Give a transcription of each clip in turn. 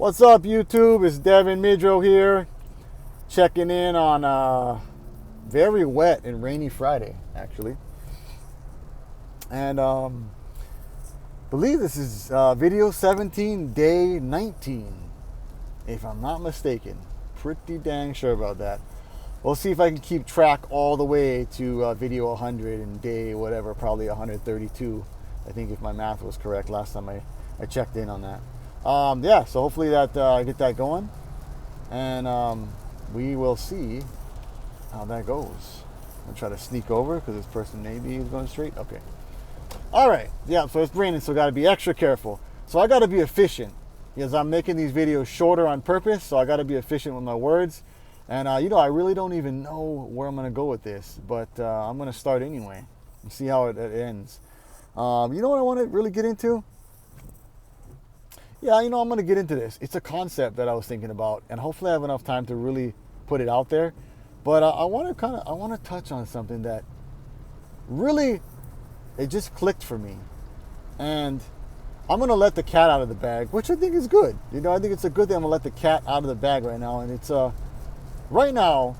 What's up, YouTube? It's Devin Midrow here, checking in on a very wet and rainy Friday, actually. And believe this is video 17, day 19, if I'm not mistaken. Pretty dang sure about that. We'll see if I can keep track all the way to video 100 and day whatever, probably 132. I think if my math was correct last time I checked in on that. Yeah, so hopefully that I get that going, and we will see how that goes. I'll try to sneak over because this person maybe is going straight. Okay. All right. Yeah, so it's raining, so got to be extra careful. So I got to be efficient because I'm making these videos shorter on purpose, so I got to be efficient with my words. And, I really don't even know where I'm going to go with this, but I'm going to start anyway and see how it ends. You know what I want to really get into? Yeah, I'm going to get into this. It's a concept that I was thinking about, and hopefully I have enough time to really put it out there. But I want to touch on something that really, it just clicked for me. And I'm going to let the cat out of the bag, which I think is good. I think it's a good thing. I'm going to let the cat out of the bag right now. And it's, right now,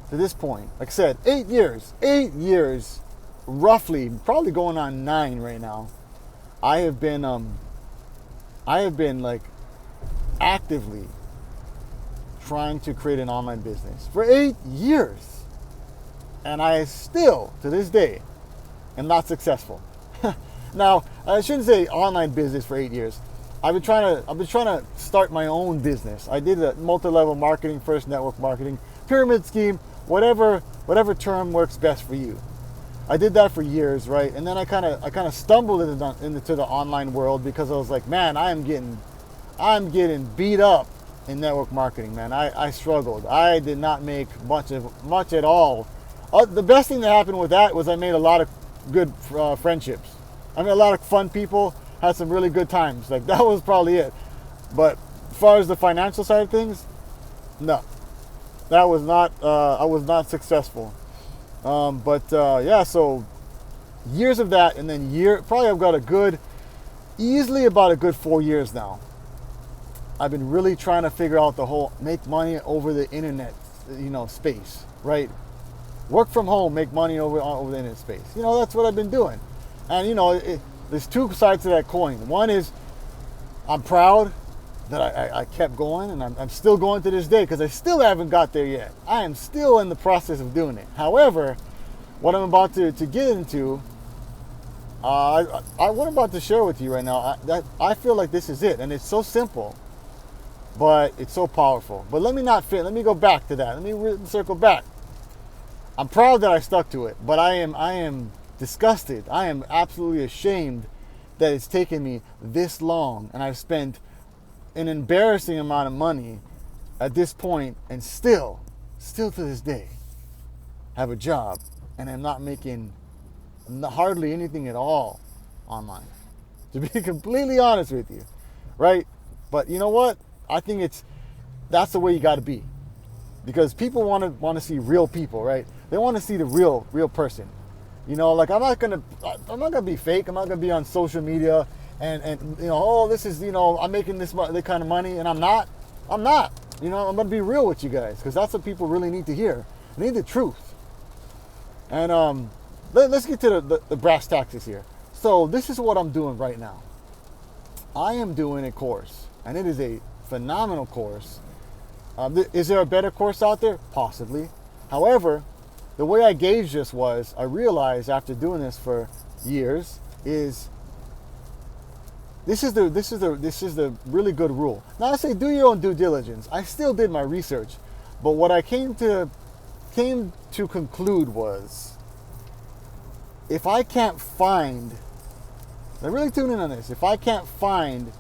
to this point, like I said, 8 years, roughly, probably going on 9 right now. I have been like actively trying to create an online business for 8 years. And I still, to this day, am not successful. Now, I shouldn't say online business for 8 years. I've been trying to start my own business. I did a multi-level marketing first, network marketing, pyramid scheme, whatever term works best for you. I did that for years, right? And then I kind of stumbled into the online world because I was like, man, I'm getting beat up in network marketing, man. I struggled. I did not make much at all. The best thing that happened with that was I made a lot of good friendships. I met a lot of fun people, had some really good times. Like, that was probably it. But as far as the financial side of things, no, that was not. I was not successful. Yeah, so years of that, and then probably I've got easily about a good 4 years now. I've been really trying to figure out the whole make money over the internet, space, right? Work from home, make money over the internet space. That's what I've been doing. And, there's two sides to that coin. One is I'm proud that I kept going, and I'm still going to this day because I still haven't got there yet. I am still in the process of doing it. However, what I'm about to get into, what I'm about to share with you right now, I feel like this is it. And it's so simple, but it's so powerful. But let me go back to that. Let me circle back. I'm proud that I stuck to it, but I am disgusted. I am absolutely ashamed that it's taken me this long, and I've spent an embarrassing amount of money at this point, and still to this day have a job, and I'm not making hardly anything at all online, to be completely honest with you, right? But you know what? I think that's the way you got to be, because people want to see real people, right? They want to see the real person. Like, I'm not gonna be fake. I'm not gonna be on social media and this is, I'm making this kind of money, and I'm not. I'm gonna be real with you guys, because that's what people really need to hear. They need the truth. And let's get to the brass tacks here. So this is what I'm doing right now. I am doing a course, and it is a phenomenal course. Is there a better course out there? Possibly. However, the way I gauged this was, I realized after doing this for years, is this is the really good rule. Now, I say do your own due diligence. I still did my research, but what I came to conclude was, if I can't find, now really tune in on this, if I can't find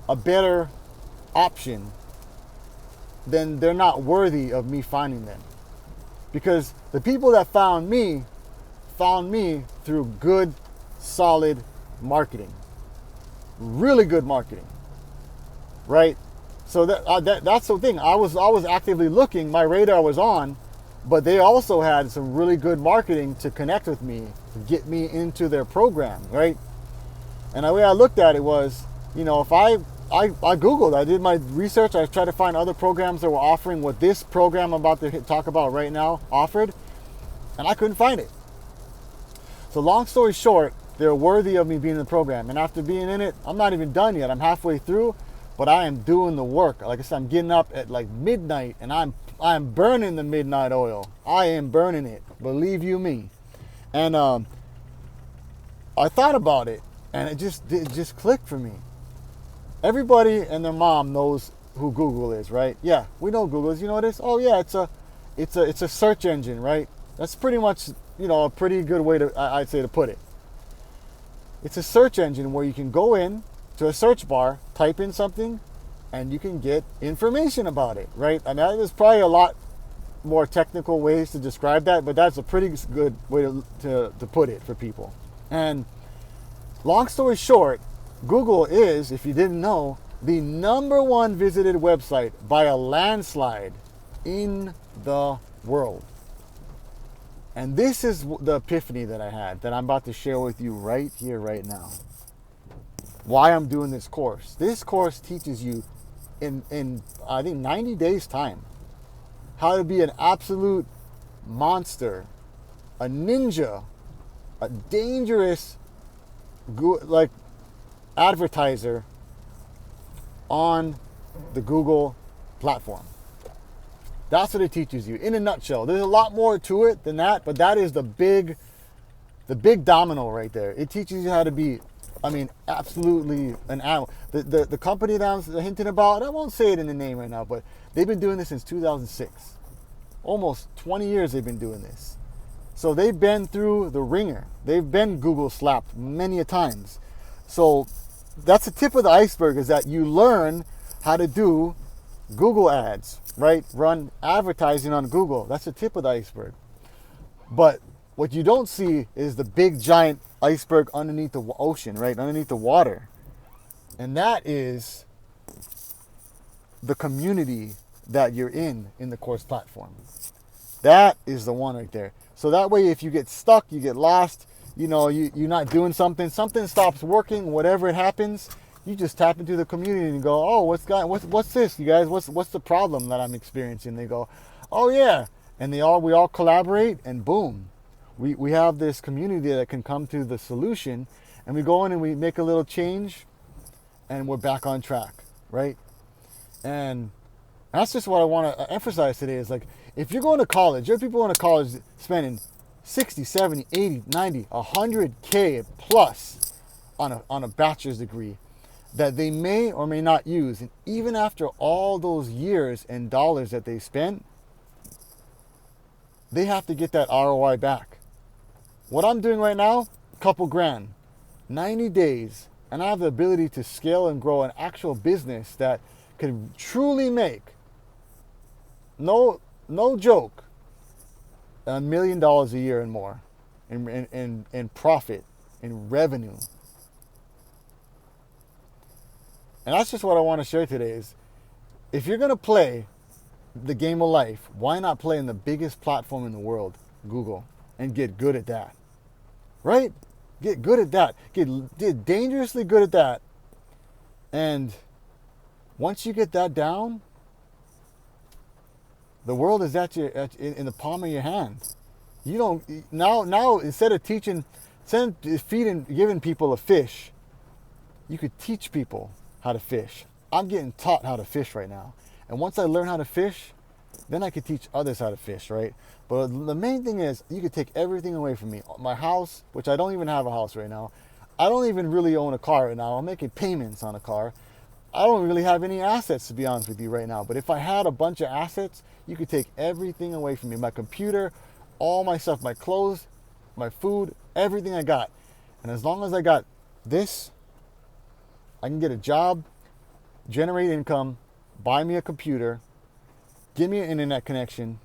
a better option, then they're not worthy of me finding them. Because the people that found me through good, solid marketing. Really good marketing. Right? So that's the thing. I was actively looking, my radar was on, but they also had some really good marketing to connect with me, to get me into their program, right? And the way I looked at it was, if I I Googled, I did my research, I tried to find other programs that were offering what this program I'm about to talk about right now offered, and I couldn't find it. So long story short, they're worthy of me being in the program. And after being in it, I'm not even done yet. I'm halfway through, but I am doing the work. Like I said, I'm getting up at like midnight and I'm burning the midnight oil. I am burning it, believe you me. And I thought about it, and it just clicked for me. Everybody and their mom knows who Google is, right? Yeah, we know Google is. You know this? Oh yeah, it's a search engine, right? That's pretty much, a pretty good way I'd say to put it. It's a search engine where you can go in to a search bar, type in something, and you can get information about it, right? I mean, there's probably a lot more technical ways to describe that, but that's a pretty good way to put it for people. And long story short, Google is, if you didn't know, the #1 visited website by a landslide in the world. And this is the epiphany that I had that I'm about to share with you right here, right now. Why I'm doing this course. This course teaches you in I think 90 days time how to be an absolute monster, a ninja, a dangerous advertiser on the Google platform. That's what it teaches you in a nutshell. There's a lot more to it than that, but that is the big domino right there. It teaches you how to be, absolutely an animal. The company that I'm hinting about, I won't say it in the name right now, but they've been doing this since 2006. Almost 20 years they've been doing this. So they've been through the ringer. They've been Google slapped many a times. So that's the tip of the iceberg, is that you learn how to do Google ads, right? Run advertising on Google. That's the tip of the iceberg. But what you don't see is the big giant iceberg underneath the ocean, right? Underneath the water. And that is the community that you're in the course platform. That is the one right there. So that way, if you get stuck, you get lost, you're not doing something stops working, whatever it happens, you just tap into the community and go, oh, what's this, you guys? What's the problem that I'm experiencing? They go, oh yeah, and we all collaborate, and boom, we have this community that can come to the solution, and we go in and we make a little change, and we're back on track, right? And that's just what I want to emphasize today is, like, if you're going to college, there are people going to college spending 60, 70, 80, 90, 100K plus on a bachelor's degree that they may or may not use. And even after all those years and dollars that they spent, they have to get that ROI back. What I'm doing right now, couple grand, 90 days, and I have the ability to scale and grow an actual business that could truly make, no joke, $1 million a year and more in profit, in revenue. And that's just what I want to share today is, if you're going to play the game of life, why not play in the biggest platform in the world, Google, and get good at that, right? Get good at that. Get dangerously good at that. And once you get that down, the world is in the palm of your hand. You don't now instead of giving people a fish, you could teach people how to fish. I'm getting taught how to fish right now. And once I learn how to fish, then I could teach others how to fish, right? But the main thing is, you could take everything away from me. My house, which I don't even have a house right now. I don't even really own a car right now. I'm making payments on a car. I don't really have any assets, to be honest with you right now. But if I had a bunch of assets, you could take everything away from me. My computer, all my stuff, my clothes, my food, everything I got. And as long as I got this, I can get a job, generate income, buy me a computer, give me an internet connection,